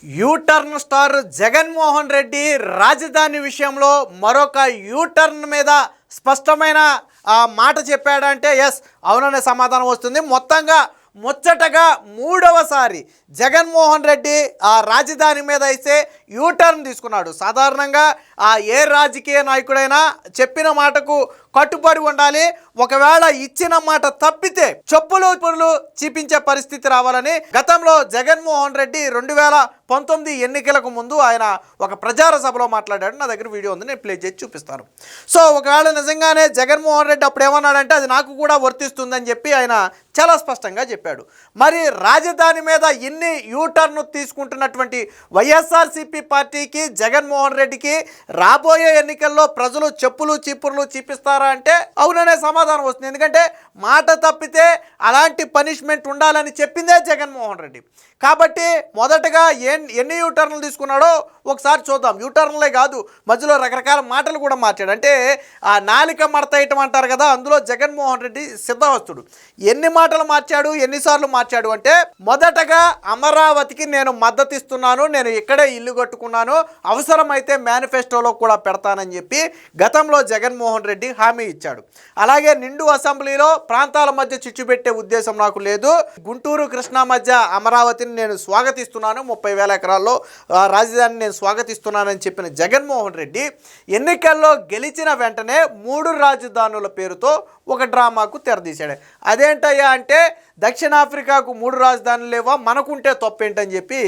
U turn star Jaganmohan Reddy రాజధాని విషయంలో మరొక యూటర్న్ మీద స్పష్టమైన మాట చెప్పాడంటే ఎస్ అవుననే సమాధానం వస్తుంది. మొత్తంగా ముచ్చటగా మూడవసారి జగన్మోహన్ రెడ్డి ఆ రాజధాని మీద అయితే యూటర్న్ తీసుకున్నాడు. సాధారణంగా ఏ రాజకీయ నాయకుడైనా చెప్పిన మాటకు కట్టుబడి ఉండాలి. ఒకవేళ ఇచ్చిన మాట తప్పితే చెప్పులు పురులు చూపించే పరిస్థితి రావాలని గతంలో జగన్మోహన్ రెడ్డి 2019 ఎన్నికలకు ముందు ఆయన ఒక ప్రచార సభలో మాట్లాడాడు. నా దగ్గర వీడియో ఉంది, నేను ప్లే చేసి చూపిస్తాను. సో ఒకవేళ నిజంగానే జగన్మోహన్ రెడ్డి అప్పుడు ఏమన్నాడంటే అది నాకు కూడా వర్తిస్తుందని చెప్పి ఆయన చాలా స్పష్టంగా చెప్పాడు. మరి రాజధాని మీద ఇన్ని యూటర్న్ తీసుకుంటున్నటువంటి వైఎస్ఆర్సీపీ పార్టీకి జగన్మోహన్ రెడ్డికి రాబోయే ఎన్నికల్లో ప్రజలు చెప్పులు చీపుర్లు చూపిస్తారా అంటే అవుననే సమాధానం వస్తుంది. ఎందుకంటే మాట తప్పితే అలాంటి పనిష్మెంట్ ఉండాలని చెప్పిందే జగన్మోహన్ రెడ్డి. కాబట్టి మొదటగా ఎన్ని యూటర్న్లు తీసుకున్నాడో ఒకసారి చూద్దాం. యూటర్న్లే కాదు, మధ్యలో రకరకాల మాటలు కూడా మార్చాడు. అంటే ఆ నాలిక మడతయటం అంటారు కదా, అందులో జగన్మోహన్ రెడ్డి సిద్ధహస్తుడు. ఎన్ని మాటలు మార్చాడు, ఎన్నిసార్లు మార్చాడు అంటే మొదటగా అమరావతికి నేను మద్దతు ఇస్తున్నాను, నేను ఇక్కడే ఇల్లు కట్టుకున్నాను, అవసరమైతే మేనిఫెస్టోలో కూడా పెడతానని చెప్పి గతంలో జగన్మోహన్ రెడ్డి హామీ ఇచ్చాడు. అలాగే నిండు అసెంబ్లీలో ప్రాంతాల మధ్య చిచ్చు పెట్టే ఉద్దేశం నాకు లేదు, గుంటూరు కృష్ణా మధ్య అమరావతిని నేను స్వాగతిస్తున్నాను, 30,000 ఎకరాల్లో రాజధానిని నేను స్వాగతిస్తున్నానని చెప్పిన జగన్మోహన్ రెడ్డి ఎన్నికల్లో గెలిచిన వెంటనే 3 రాజధానుల పేరుతో ఒక డ్రామాకు తెరదీశాడు. అదేంటయ్యా అంటే దక్షిణాఫ్రికాకు 3 రాజధానులు లేవా, మనకుంటే తప్పేంటని చెప్పి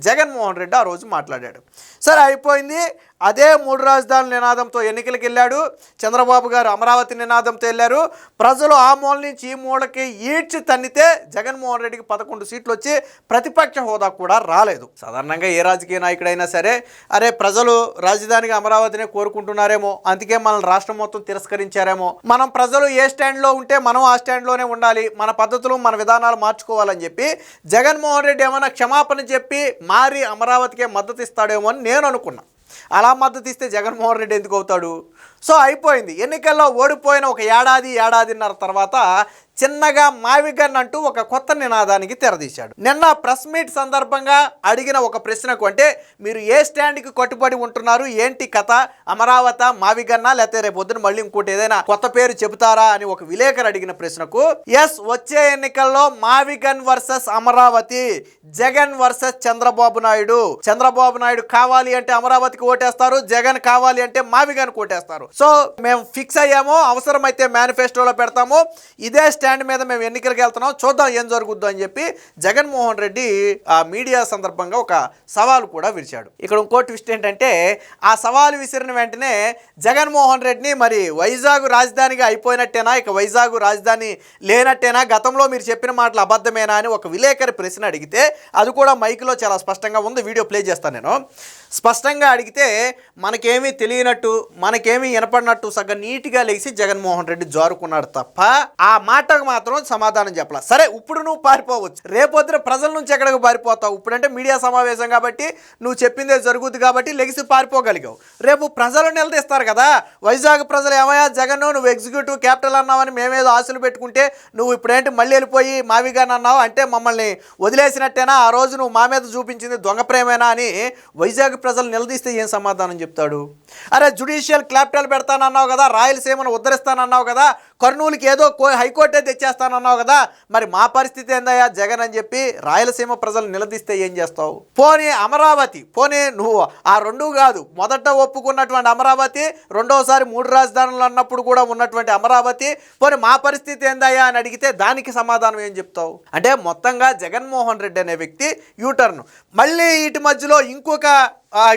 జగన్మోహన్ రెడ్డి ఆ రోజు మాట్లాడాడు. సరే అయిపోయింది. అదే 3 రాజధానుల నినాదంతో ఎన్నికలకు వెళ్ళాడు. చంద్రబాబు గారు అమరావతి నినాదంతో వెళ్ళారు. ప్రజలు ఆ మూల నుంచి ఈ మూలకి ఈడ్చి తన్నితే జగన్మోహన్ రెడ్డికి 11 సీట్లు వచ్చి ప్రతిపక్ష హోదా కూడా రాలేదు. సాధారణంగా ఏ రాజకీయ నాయకుడైనా సరే అరే ప్రజలు రాజధానిగా అమరావతినే కోరుకుంటున్నారేమో, అందుకే మన రాష్ట్రం మొత్తం తిరస్కరించారేమో, మనం ప్రజలు ఏ స్టాండ్లో ఉంటే మనం ఆ స్టాండ్లోనే ఉండాలి, మన పద్ధతులు మన విధానాలు మార్చుకోవాలని చెప్పి జగన్మోహన్ రెడ్డి ఏమైనా క్షమాపణ చెప్పి మారి అమరావతికే మద్దతు ఇస్తాడేమో అని నేను అనుకున్నా. అలా మద్దతు ఇస్తే జగన్మోహన్ రెడ్డి ఎందుకు అవుతాడు? సో అయిపోయింది. ఎన్నికల్లో ఓడిపోయిన ఒక ఏడాదిన్నర తర్వాత చిన్నగా మావిగన్ అంటూ ఒక కొత్త నినాదానికి తెరదీశాడు. నిన్న ప్రెస్ మీట్ సందర్భంగా అడిగిన ఒక ప్రశ్నకు, అంటే మీరు ఏ స్టాండ్కి కట్టుబడి ఉంటున్నారు, ఏంటి కథ, అమరావతి మావిగన్నా లేకపోతే రేపు పొద్దున మళ్ళీ ఇంకోటి ఏదైనా కొత్త పేరు చెబుతారా అని ఒక విలేకరు అడిగిన ప్రశ్నకు ఎస్ వచ్చే ఎన్నికల్లో మావిగన్ వర్సెస్ అమరావతి, జగన్ వర్సెస్ చంద్రబాబు నాయుడు. చంద్రబాబు నాయుడు కావాలి అంటే అమరావతికి ఓటేస్తారు, జగన్ కావాలి అంటే మావిగన్ ఓటేస్తారు. సో మేము ఫిక్స్ అయ్యాము, అవసరమైతే మేనిఫెస్టోలో పెడతాము, ఇదే స్టాండ్ మీద మేము ఎన్నికలకు వెళ్తున్నాం, చూద్దాం ఏం జరుగుద్దో అని చెప్పి జగన్మోహన్ రెడ్డి ఆ మీడియా సందర్భంగా ఒక సవాలు కూడా విరిచాడు. ఇక్కడ ఇంకో ట్విస్ట్ ఏంటంటే ఆ సవాలు విసిరిన వెంటనే జగన్మోహన్ రెడ్డిని మరి వైజాగ్ రాజధానిగా అయిపోయినట్టేనా, ఇక వైజాగ్ రాజధాని లేనట్టేనా, గతంలో మీరు చెప్పిన మాటలు అబద్ధమేనా అని ఒక విలేకరి ప్రశ్న అడిగితే అది కూడా మైక్లో చాలా స్పష్టంగా ఉంది, వీడియో ప్లే చేస్తాను నేను. స్పష్టంగా అడిగితే మనకేమీ తెలియనట్టు మనకేమీ వినపడినట్టు సగం నీట్గా లేచి జగన్మోహన్ రెడ్డి జారుకున్నాడు తప్ప ఆ మాటకు మాత్రం సమాధానం చెప్పాల. సరే ఇప్పుడు నువ్వు పారిపోవచ్చు, రేపొద్దున ప్రజల నుంచి ఎక్కడికి పారిపోతావు, ఇప్పుడంటే మీడియా సమావేశం కాబట్టి నువ్వు చెప్పిందే జరుగుద్ది కాబట్టి లెగిసి పారిపోగలిగావు. రేపు ప్రజలు నిలదీస్తారు కదా, వైజాగ్ ప్రజలు ఏమయ్యా జగన్ నువ్వు ఎగ్జిక్యూటివ్ క్యాపిటల్ అన్నావని మేమేదో ఆశలు పెట్టుకుంటే నువ్వు ఇప్పుడేంటి మళ్ళీ వెళ్ళిపోయి మావిగాని అన్నావు అంటే మమ్మల్ని వదిలేసినట్టేనా, ఆ రోజు నువ్వు మా మీద చూపించింది దొంగ ప్రేమేనా అని వైజాగ్ ప్రజలు నిలదీస్తే ఏం సమాధానం చెప్తాడు? అరే జ్యుడిషియల్ క్యాపిటల్ పెడతానన్నావు కదా, రాయలసీమను ఉద్ధరిస్తానన్నావు కదా, కర్నూలుకి ఏదో హైకోర్టే తెచ్చేస్తానన్నావు కదా, మరి మా పరిస్థితి ఏందయ్యా జగన్ అని చెప్పి రాయలసీమ ప్రజలు నిలదీస్తే ఏం చేస్తావు? పోనీ అమరావతి, పోనీ నువ్వు ఆ రెండు కాదు, మొదట ఒప్పుకున్నటువంటి అమరావతి, రెండోసారి 3 రాజధానులు అన్నప్పుడు కూడా ఉన్నటువంటి అమరావతి, పోనీ మా పరిస్థితి ఏందయ్యా అని అడిగితే దానికి సమాధానం ఏం చెప్తావు? అంటే మొత్తంగా జగన్మోహన్ రెడ్డి అనే వ్యక్తి యూటర్న్. మళ్ళీ వీటి మధ్యలో ఇంకొక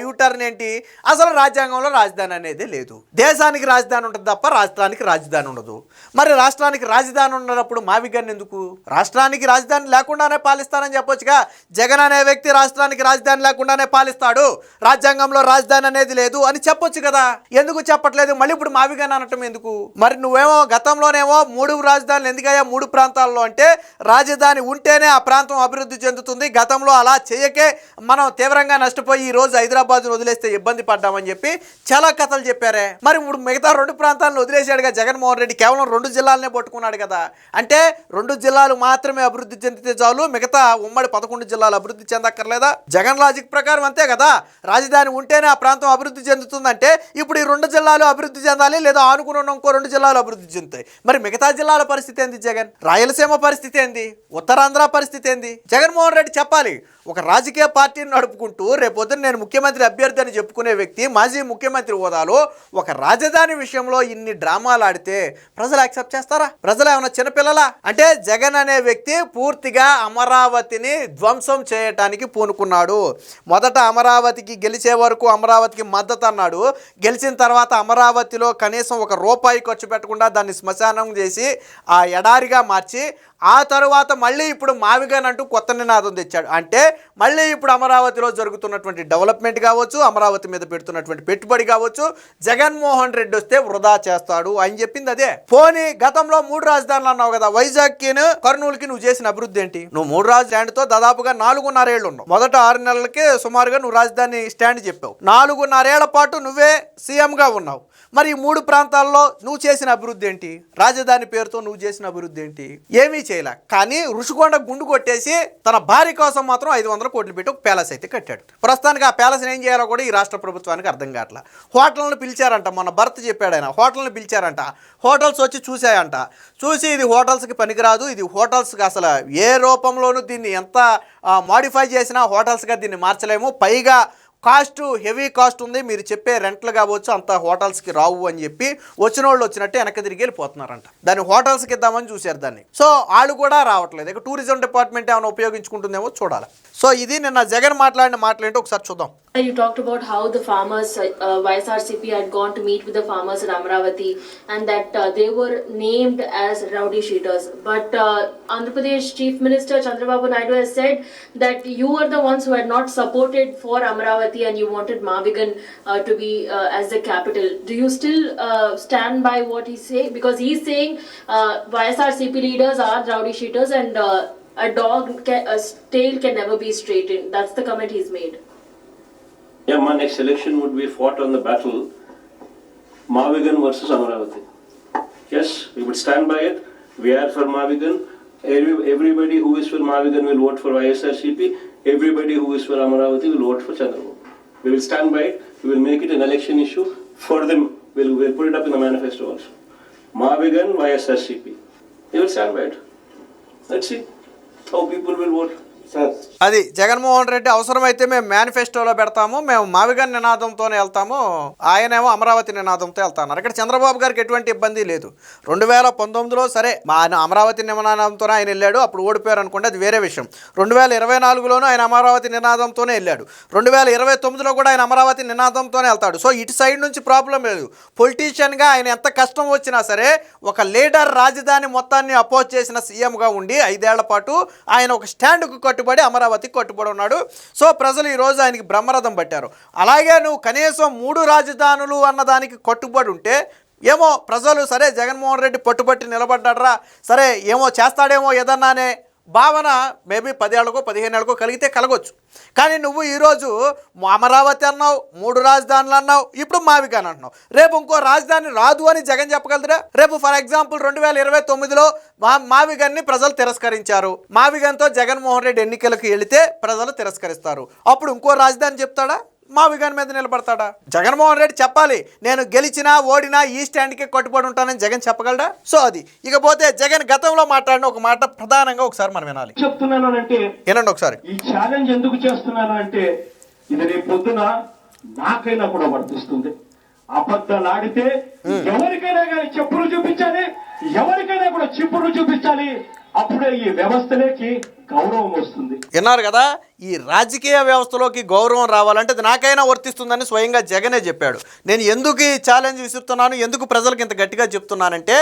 యూటర్న్ ఏంటి, అసలు రాజ్యాంగంలో రాజధాని అనేది లేదు, దేశానికి రాజధాని ఉంటుంది తప్ప రాష్ట్రానికి రాజధాని ఉండదు. మరి రాష్ట్రానికి రాజధాని ఉన్నప్పుడు మావిగన్ ఎందుకు? రాష్ట్రానికి రాజధాని లేకుండానే పాలిస్తానని చెప్పొచ్చుగా. జగన్ అనే వ్యక్తి రాష్ట్రానికి రాజధాని లేకుండానే పాలిస్తాడు, రాజ్యాంగంలో రాజధాని అనేది లేదు అని చెప్పొచ్చు కదా, ఎందుకు చెప్పట్లేదు? మళ్ళీ ఇప్పుడు మావిగన్ అనటం ఎందుకు? మరి నువ్వేమో గతంలోనేమో 3 రాజధానులు ఎందుకయ్యా 3 ప్రాంతాల్లో అంటే రాజధాని ఉంటేనే ఆ ప్రాంతం అభివృద్ధి చెందుతుంది, గతంలో అలా చేయకే మనం తీవ్రంగా నష్టపోయి ఈరోజు హైదరాబాద్ను వదిలేస్తే ఇబ్బంది పడ్డామని చెప్పి చాలా కథలు చెప్పారే. మరి ఇప్పుడు మిగతా 2 ప్రాంతాలను వదిలేశాడుగా జగన్మోహన్ రెడ్డి, కేవలం 2 జిల్లాలనే పట్టుకున్నాడు కదా. అంటే 2 జిల్లాలు మాత్రమే అభివృద్ధి చెందితే చాలు, మిగతా ఉమ్మడి 11 జిల్లాలు అభివృద్ధి చెందక్కర్లేదా? జగన్ లాజిక్ ప్రకారం అంతే కదా. రాజధాని ఉంటేనే ఆ ప్రాంతం అభివృద్ధి చెందుతుందంటే ఇప్పుడు ఈ 2 జిల్లాలు అభివృద్ధి చెందాలి, లేదా ఆనుకున్న ఇంకో 2 జిల్లాలు అభివృద్ధి చెందుతాయి. మరి మిగతా జిల్లాల పరిస్థితి ఏంది జగన్? రాయలసీమ పరిస్థితి ఏంది? ఉత్తరాంధ్ర పరిస్థితి ఏంది? జగన్మోహన్ రెడ్డి చెప్పాలి. ఒక రాజకీయ పార్టీని నడుపుకుంటూ రేపొద్దున నేను ముఖ్యమంత్రి అభ్యర్థి అని చెప్పుకునే వ్యక్తి మాజీ ముఖ్యమంత్రి హోదాలో ఒక రాజధాని విషయంలో ఇన్ని డ్రామాలు ఆడితే ప్రజలు యాక్సెప్ట్ చేస్తారా? ప్రజలు ఏమైనా చిన్నపిల్లలా? అంటే జగన్ అనే వ్యక్తి పూర్తిగా అమరావతిని ధ్వంసం చేయటానికి పూనుకున్నాడు. మొదట అమరావతికి గెలిచే వరకు అమరావతికి మద్దతు అన్నాడు. గెలిచిన తర్వాత అమరావతిలో కనీసం ₹1 ఖర్చు పెట్టకుండా దాన్ని శ్మశానం చేసి ఆ ఎడారిగా మార్చి ఆ తరువాత మళ్ళీ ఇప్పుడు మావిగన్ అంటూ కొత్త నినాదం తెచ్చాడు. అంటే మళ్ళీ ఇప్పుడు అమరావతిలో జరుగుతున్నటువంటి డెవలప్మెంట్ కావచ్చు, అమరావతి మీద పెడుతున్నటువంటి పెట్టుబడి కావచ్చు, జగన్మోహన్ రెడ్డి వస్తే వృధా చేస్తాడు అని చెప్పింది అదే. పోనీ గతంలో 3 రాజధానులు అన్నావు కదా, వైజాగ్కి కర్నూలుకి నువ్వు చేసిన అభివృద్ధి ఏంటి? నువ్వు 3 రాజధానితో దాదాపుగా 4.5 ఏళ్ళు ఉన్నావు. మొదట 6 నెలలకే సుమారుగా నువ్వు రాజధాని స్టాండ్ చెప్పావు. 4.5 ఏళ్ల పాటు నువ్వే సీఎంగా ఉన్నావు. మరి ఈ 3 ప్రాంతాల్లో నువ్వు చేసిన అభివృద్ధి ఏంటి? రాజధాని పేరుతో నువ్వు చేసిన అభివృద్ధి ఏంటి? ఏమీ చేయలే. కానీ ఋషికొండ గుండు కొట్టేసి తన భార్య కోసం మాత్రం 500 కోట్లు పెట్టి ఒక ప్యాలెస్ అయితే కట్టాడు. ప్రస్తుతానికి ఆ ప్యాలెస్ని ఏం చేయాలో కూడా ఈ రాష్ట్ర ప్రభుత్వానికి అర్థం కావట్లా. హోటల్ని పిలిచారంట, మొన్న భర్త చెప్పాడు ఆయన. హోటల్ని పిలిచారంట, హోటల్స్ వచ్చి చూసాయంట. చూసి ఇది హోటల్స్కి పనికిరాదు, ఇది హోటల్స్కి అసలు ఏ రూపంలోనూ దీన్ని ఎంత మాడిఫై చేసినా హోటల్స్గా దీన్ని మార్చలేము, పైగా హెవీ కాస్ట్ ఉంది, మీరు చెప్పే రెంట్లు కావచ్చు అంత హోటల్స్కి రావు అని చెప్పి వచ్చిన వాళ్ళు వచ్చినట్టు వెనక్కి తిరిగి వెళ్ళిపోతున్నారంట. దాన్ని హోటల్స్కి ఇద్దామని చూశారు దాన్ని. సో వాళ్ళు కూడా రావట్లేదు. ఇక టూరిజం డిపార్ట్మెంట్ ఏమైనా ఉపయోగించుకుంటుందేమో చూడాలి. సో ఇది నిన్న జగన్ మాట్లాడిన మాటలు ఏంటో ఒకసారి చూద్దాం. You talked about how the farmers, YSRCP had gone to meet with the farmers in Amravati and that they were named as rowdy sheeters. But Andhra Pradesh Chief Minister Chandrababu Naidu has said that you were the ones who had not supported for Amravati and you wanted Mavigan to be as the capital. Do you still stand by what he say? Because he's saying YSRCP leaders are rowdy sheeters and a tail can never be straightened. That's the comment he's made. Yeah, my next election would be fought on the battle Mavigan versus Amaravati. Yes, we would stand by it. We are for Mavigan. Everybody who is for Mavigan will vote for YSRCP. Everybody who is for Amaravati will vote for Chandrababu. We will stand by it. We will make it an election issue for them. We'll put it up in the manifesto also. Mavigan, YSRCP. They will stand by it. Let's see how people will vote. అది జగన్మోహన్ రెడ్డి అవసరమైతే మేము మేనిఫెస్టోలో పెడతాము, మేము మావిగన్ నినాదంతోనే వెళ్తాము, ఆయనేమో అమరావతి నినాదంతో వెళ్తాన్నారు. ఇక్కడ చంద్రబాబు గారికి ఎటువంటి ఇబ్బంది లేదు. 2019లో సరే మా అమరావతి నినాదంతోనే ఆయన వెళ్ళాడు, అప్పుడు ఓడిపోయారు అనుకోండి, అది వేరే విషయం. 2024లోనూ ఆయన అమరావతి నినాదంతోనే వెళ్ళాడు. 2029లో కూడా ఆయన అమరావతి నినాదంతోనే వెళ్తాడు. సో ఇటు సైడ్ నుంచి ప్రాబ్లం లేదు. పొలిటీషియన్గా ఆయన ఎంత కష్టం వచ్చినా సరే ఒక లీడర్ రాజధాని మొత్తాన్ని అపోజ్ చేసిన సీఎంగా ఉండి 5 ఏళ్ల పాటు ఆయన ఒక స్టాండ్కు కట్టుబడి అమరావతికి కట్టుబడి ఉన్నాడు. సో ప్రజలు ఈరోజు ఆయనకి బ్రహ్మరథం పట్టారు. అలాగే నువ్వు కనీసం 3 రాజధానులు అన్నదానికి కట్టుబడి ఉంటే ఏమో ప్రజలు సరే జగన్మోహన్ రెడ్డి పట్టుబట్టి నిలబడ్డాడరా, సరే ఏమో చేస్తాడేమో ఏదన్నానే భావన మేబీ 10 ఏళ్ళకో 15 ఏళ్ళకో కలిగితే కలగొచ్చు. కానీ నువ్వు ఈరోజు అమరావతి అన్నావు, 3 రాజధానులు అన్నావు, ఇప్పుడు మావిగన్ అంటున్నావు. రేపు ఇంకో రాజధాని రాదు అని జగన్ చెప్పగలదురా? రేపు ఫర్ ఎగ్జాంపుల్ 2029లో మావిగన్ని ప్రజలు తిరస్కరించారు. మావిగన్తో జగన్మోహన్ రెడ్డి ఎన్నికలకు వెళితే ప్రజలు తిరస్కరిస్తారు. అప్పుడు ఇంకో రాజధాని చెప్తాడా? మావిగన్ మీద నిలబడతాడా? జగన్మోహన్ రెడ్డి చెప్పాలి, నేను గెలిచినా ఓడినా ఈ స్టాండ్కే కట్టుబడి ఉంటానని జగన్ చెప్పగలడా? సో అది. ఇకపోతే జగన్ గతంలో మాట్లాడిన ఒక మాట ప్రధానంగా ఒకసారి మనం వినాలి. చెప్తున్నాను అంటే వినండి ఒకసారి. ఈ ఛాలెంజ్ ఎందుకు చేస్తున్నాను అంటే ఇది రేపు పొద్దున నాకైనా కూడా వర్తిస్తుంది. అబద్ధాలు ఆడితే ఎవరికైనా కానీ చెప్పులు చూపించాలి, ఎవరికైనా కూడా చిప్పులు చూపించాలి. అప్పుడే ఈ వ్యవస్థలోకి గౌరవం వస్తుంది. విన్నారు కదా, ఈ రాజకీయ వ్యవస్థలోకి గౌరవం రావాలంటే అది నాకైనా వర్తిస్తుందని స్వయంగా జగనే చెప్పాడు. నేను ఎందుకు ఈ ఛాలెంజ్ విసురుతున్నాను, ఎందుకు ప్రజలకు ఇంత గట్టిగా చెప్తున్నానంటే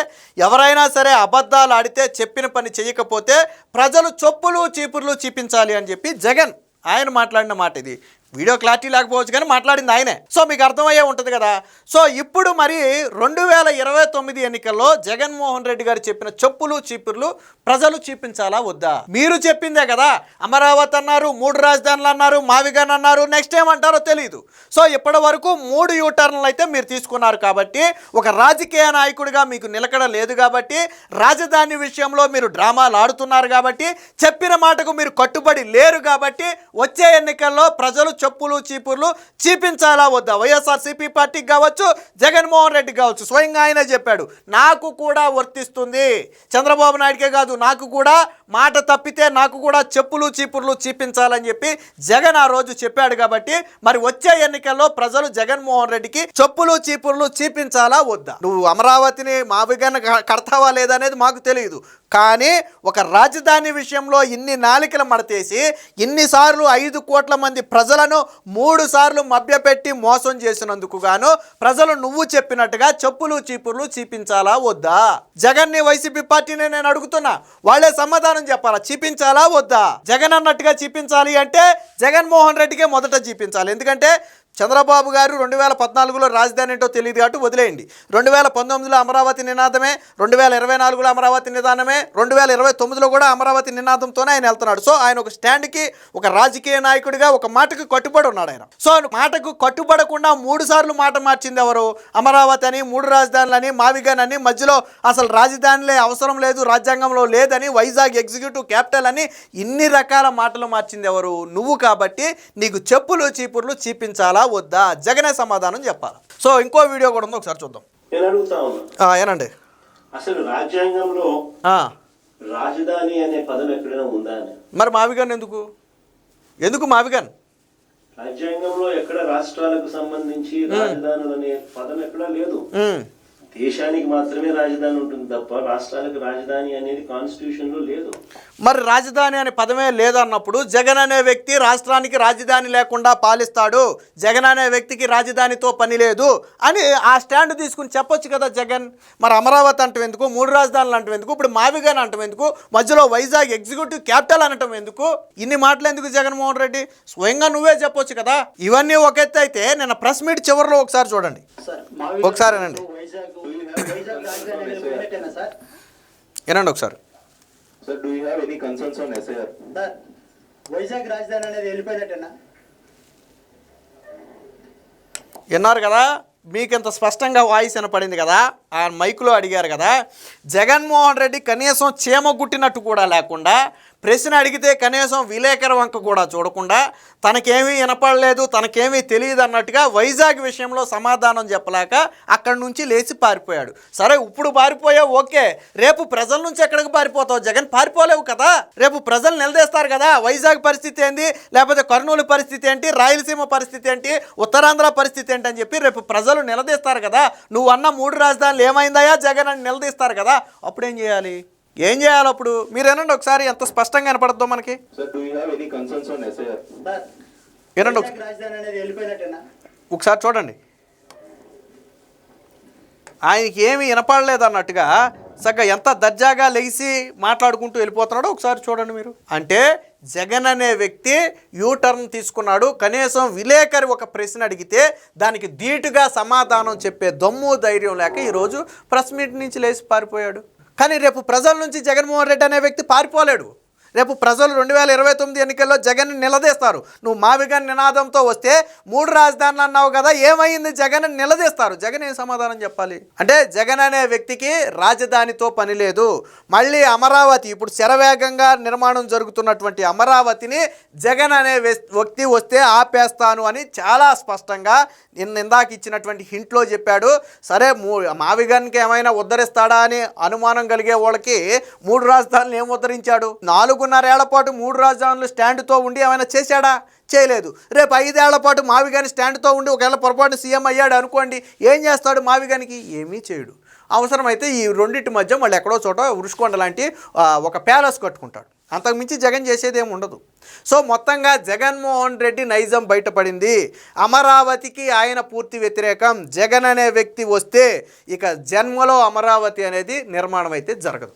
ఎవరైనా సరే అబద్ధాలు ఆడితే చెప్పిన పని చేయకపోతే ప్రజలు చొప్పులు చీపుర్లు చూపించాలి అని చెప్పి జగన్ ఆయన మాట్లాడిన మాట ఇది. వీడియో క్లారిటీ లేకపోవచ్చు కానీ మాట్లాడింది ఆయనే. సో మీకు అర్థమయ్యే ఉంటుంది కదా. సో ఇప్పుడు మరి 2029 ఎన్నికల్లో జగన్మోహన్ రెడ్డి గారు చెప్పిన చెప్పులు చీపుర్లు ప్రజలు చూపించాలా వద్దా? మీరు చెప్పిందే కదా, అమరావతి అన్నారు, 3 రాజధానులు అన్నారు, మావిగన్ అన్నారు, నెక్స్ట్ ఏమంటారో తెలియదు. సో ఇప్పటి వరకు 3 యూటర్న్లు అయితే మీరు తీసుకున్నారు కాబట్టి, ఒక రాజకీయ నాయకుడిగా మీకు నిలకడ లేదు కాబట్టి, రాజధాని విషయంలో మీరు డ్రామాలు ఆడుతున్నారు కాబట్టి, చెప్పిన మాటకు మీరు కట్టుబడి లేరు కాబట్టి, వచ్చే ఎన్నికల్లో ప్రజలు చెప్పులు చీపుర్లు చూపించాలా వద్దా? వైఎస్ఆర్సీపీ పార్టీకి కావచ్చు, జగన్మోహన్ రెడ్డి కావచ్చు, స్వయంగా ఆయన చెప్పాడు నాకు కూడా వర్తిస్తుంది, చంద్రబాబు నాయుడికే కాదు నాకు కూడా, మాట తప్పితే నాకు కూడా చెప్పులు చీపుర్లు చూపించాలని చెప్పి జగన్ ఆ రోజు చెప్పాడు కాబట్టి, మరి వచ్చే ఎన్నికల్లో ప్రజలు జగన్మోహన్ రెడ్డికి చెప్పులు చీపుర్లు చూపించాలా వద్దా? నువ్వు అమరావతిని మావిగన్ కడతావా లేదనేది మాకు తెలియదు, కానీ ఒక రాజధాని విషయంలో ఇన్ని నాలికలు మడతేసి ఇన్నిసార్లు 5 కోట్ల మంది ప్రజలను 3 సార్లు మభ్యపెట్టి మోసం చేసినందుకు గాను ప్రజలు నువ్వు చెప్పినట్టుగా చెప్పులు చీపుర్లు చూపించాలా వద్దా? జగన్ని వైసీపీ పార్టీని నేను అడుగుతున్నా, వాళ్ళే సమాధానం చెప్పాలా, చూపించాలా వద్దా? జగన్ అన్నట్టుగా చూపించాలి అంటే జగన్మోహన్ రెడ్డికే మొదట చూపించాలి. ఎందుకంటే చంద్రబాబు గారు 2014లో రాజధాని ఏంటో తెలియదు కాబట్టి వదిలేయండి, 2019లో అమరావతి నినాదమే, 2024లో అమరావతి నిదానమే, 2029లో కూడా అమరావతి నినాదంతోనే ఆయన వెళ్తున్నాడు. సో ఆయన ఒక స్టాండ్కి, ఒక రాజకీయ నాయకుడిగా ఒక మాటకు కట్టుబడి ఉన్నాడు ఆయన. సో మాటకు కట్టుబడకుండా 3 సార్లు మాట మార్చింది ఎవరు? అమరావతి అని, 3 రాజధానులని, మావిగన్ అని, మధ్యలో అసలు రాజధానిలే అవసరం లేదు, రాజ్యాంగంలో లేదని, వైజాగ్ ఎగ్జిక్యూటివ్ క్యాపిటల్ అని ఇన్ని రకాల మాటలు మార్చింది ఎవరు? నువ్వు. కాబట్టి నీకు చెప్పులు చీపుర్లు చూపించాలా వద్దా? జగనే సమాధానం చెప్పాలి. సో ఇంకో వీడియో కూడా ఉంది, ఒకసారి చూద్దాం. నేను అడుగుతా ఉన్నా, ఏనండి అసలు రాజ్యాంగంలో రాజధాని అనే పదం ఎక్కడైనా ఉందా అని? మరి మావిగన్ ఎందుకు మావిగన్? రాజ్యాంగంలో ఎక్కడ రాష్ట్రాలకు సంబంధించి రాజధానులు అనే పదం ఎక్కడా లేదు. దేశానికి మాత్రమే రాజధాని ఉంటుంది తప్ప రాష్ట్రాలకు రాజధాని అనేది కాన్స్టిట్యూషన్ లో లేదు. మరి రాజధాని అనే పదమే లేదన్నప్పుడు జగన్ అనే వ్యక్తి రాష్ట్రానికి రాజధాని లేకుండా పాలిస్తాడు, జగన్ అనే వ్యక్తికి రాజధానితో పని లేదు అని ఆ స్టాండ్ తీసుకుని చెప్పొచ్చు కదా జగన్. మరి అమరావతి అంటాం ఎందుకు, 3 రాజధానులు అంటాం ఎందుకు, ఇప్పుడు మావిగన్ అంటాం ఎందుకు, మధ్యలో వైజాగ్ ఎగ్జిక్యూటివ్ క్యాపిటల్ అనటం ఎందుకు, ఇన్ని మాటలు ఎందుకు జగన్మోహన్ రెడ్డి? స్వయంగా నువ్వే చెప్పొచ్చు కదా. ఇవన్నీ ఒక ఎత్తు అయితే నిన్న ప్రెస్ మీట్ చివరిలో ఒకసారి చూడండి, ఒకసారేనండి ఏనండి ఒకసారి. Sir, do you have any concerns on SIR? Sir, Vizag రాజధాని అనేది వెళ్ళిపోయినట్టేనా? విన్నారు కదా, మీకు ఇంత స్పష్టంగా వాయిస్ వినపడింది కదా, ఆ మైకులో అడిగారు కదా. జగన్మోహన్ రెడ్డి కనీసం చీమ గుట్టినట్టు కూడా లేకుండా, ప్రశ్న అడిగితే కనీసం విలేకరు వంక కూడా చూడకుండా, తనకేమీ వినపడలేదు, తనకేమీ తెలియదు అన్నట్టుగా వైజాగ్ విషయంలో సమాధానం చెప్పలేక అక్కడి నుంచి లేచి పారిపోయాడు. సరే ఇప్పుడు పారిపోయావు ఓకే, రేపు ప్రజల నుంచి ఎక్కడికి పారిపోతావు జగన్? పారిపోలేవు కదా, రేపు ప్రజలు నిలదీస్తారు కదా. వైజాగ్ పరిస్థితి ఏంటి, లేకపోతే కర్నూలు పరిస్థితి ఏంటి, రాయలసీమ పరిస్థితి ఏంటి, ఉత్తరాంధ్ర పరిస్థితి ఏంటి అని చెప్పి రేపు ప్రజలు నిలదీస్తారు కదా. నువ్వు అన్న 3 రాజధానులు ఏమైందయా జగన్ అని నిలదీస్తారు కదా. అప్పుడేం చేయాలి? ఏం చేయాలి అప్పుడు? మీరేనండి ఒకసారి, ఎంత స్పష్టంగా వినపడద్దో మనకి. Sir, do you have any concerns on SIR? Sir, ఏనండి వైజాగ్ రాజధాని అనేది వెళ్ళిపోయినట్టేనా? ఒకసారి చూడండి, ఆయనకి ఏమీ వినపడలేదు అన్నట్టుగా చక్కగా ఎంత దర్జాగా లెగిసి మాట్లాడుకుంటూ వెళ్ళిపోతున్నాడో ఒకసారి చూడండి మీరు. అంటే జగన్ అనే వ్యక్తి యూటర్న్ తీసుకున్నాడు, కనీసం విలేకరి ఒక ప్రశ్న అడిగితే దానికి ధీటుగా సమాధానం చెప్పే దమ్ము ధైర్యం లేక ఈరోజు ప్రెస్ మీట్ నుంచి లేచి పారిపోయాడు. కానీ రేపు ప్రజల నుంచి జగన్మోహన్ రెడ్డి అనే వ్యక్తి పారిపోలేడు. రేపు ప్రజలు 2029 ఎన్నికల్లో జగన్ నిలదీస్తారు. నువ్వు మావిగన్ నినాదంతో వస్తే 3 రాజధానులు అన్నావు కదా, ఏమైంది జగన్ నిలదీస్తారు. జగన్ ఏం సమాధానం చెప్పాలి? అంటే జగన్ అనే వ్యక్తికి రాజధానితో పని లేదు. మళ్ళీ అమరావతి, ఇప్పుడు శరవేగంగా నిర్మాణం జరుగుతున్నటువంటి అమరావతిని జగన్ అనే వ్యక్తి వస్తే ఆపేస్తాను అని చాలా స్పష్టంగా ఇందాక ఇచ్చినటువంటి హింట్లో చెప్పాడు. సరే మావిగన్కి ఏమైనా ఉద్ధరిస్తాడా అని అనుమానం కలిగే వాళ్ళకి 3 రాజధానులు ఏం ఉద్ధరించాడు? 4.5 ఏళ్ల పాటు 3 రాజధానులు స్టాండ్తో ఉండి ఏమైనా చేశాడా? చేయలేదు. రేపు 5 ఏళ్ల పాటు మావిగన్ స్టాండ్తో ఉండి ఒకవేళ పొరపాటు సీఎం అయ్యాడు అనుకోండి, ఏం చేస్తాడు మావిగన్కి? ఏమీ చేయడు. అవసరమైతే ఈ రెండింటి మధ్య మళ్ళీ ఎక్కడో చోట ఉరుషుకొండ లాంటి ఒక ప్యాలెస్ కట్టుకుంటాడు. అంతకుమించి జగన్ చేసేది ఏమి ఉండదు. సో మొత్తంగా జగన్మోహన్ రెడ్డి నైజం బయటపడింది. అమరావతికి ఆయన పూర్తి వ్యతిరేకం. జగన్ అనే వ్యక్తి వస్తే ఇక జన్మలో అమరావతి అనేది నిర్మాణం అయితే జరగదు.